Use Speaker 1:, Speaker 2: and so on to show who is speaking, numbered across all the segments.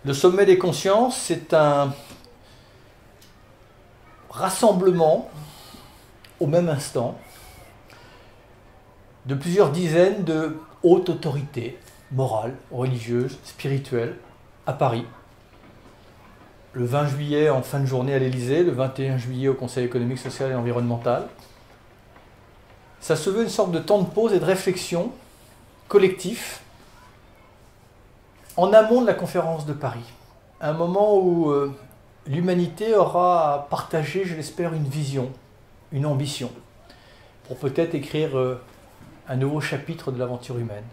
Speaker 1: Le sommet des consciences, c'est un rassemblement au même instant de plusieurs dizaines de hautes autorités morales, religieuses, spirituelles à Paris. Le 20 juillet en fin de journée à l'Élysée, le 21 juillet au Conseil économique, social et environnemental. Ça se veut une sorte de temps de pause et de réflexion collectif en amont de la conférence de Paris. Un moment où l'humanité aura à partager, je l'espère, une vision, une ambition, pour peut-être écrire un nouveau chapitre de l'aventure humaine.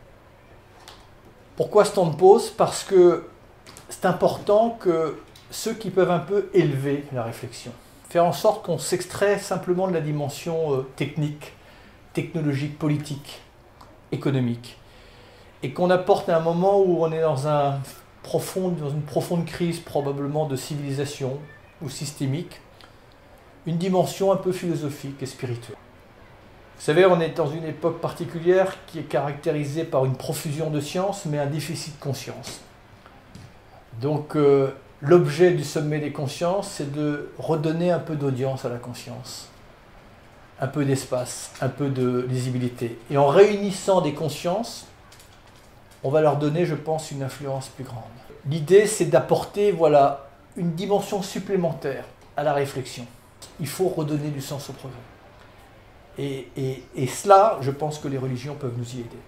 Speaker 1: Pourquoi ce temps de pause? Parce que c'est important que ceux qui peuvent un peu élever la réflexion, faire en sorte qu'on s'extrait simplement de la dimension technique, technologique, politique, économique, et qu'on apporte à un moment où on est dans une profonde crise probablement de civilisation ou systémique, une dimension un peu philosophique et spirituelle. Vous savez, on est dans une époque particulière qui est caractérisée par une profusion de sciences, mais un déficit de conscience. Donc l'objet du sommet des consciences, c'est de redonner un peu d'audience à la conscience, un peu d'espace, un peu de lisibilité. Et en réunissant des consciences, on va leur donner, je pense, une influence plus grande. L'idée, c'est d'apporter, voilà, une dimension supplémentaire à la réflexion. Il faut redonner du sens au progrès. Et cela, je pense que les religions peuvent nous y aider.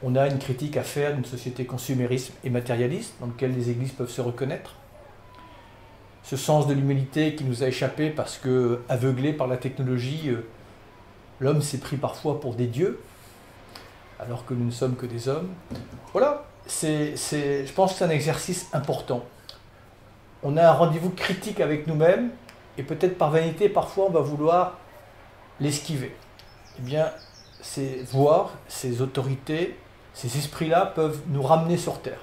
Speaker 1: On a une critique à faire d'une société consumériste et matérialiste, dans laquelle les églises peuvent se reconnaître. Ce sens de l'humilité qui nous a échappé parce que, aveuglé par la technologie, l'homme s'est pris parfois pour des dieux, alors que nous ne sommes que des hommes. Voilà, je pense que c'est un exercice important. On a un rendez-vous critique avec nous-mêmes, et peut-être par vanité, parfois on va vouloir l'esquiver. Eh bien, ces voix, ces autorités, ces esprits-là peuvent nous ramener sur Terre.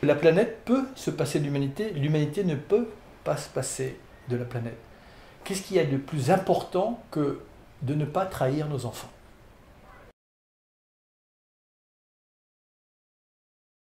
Speaker 1: La planète peut se passer de l'humanité, l'humanité ne peut pas se passer de la planète. Qu'est-ce qu'il y a de plus important que de ne pas trahir nos enfants ?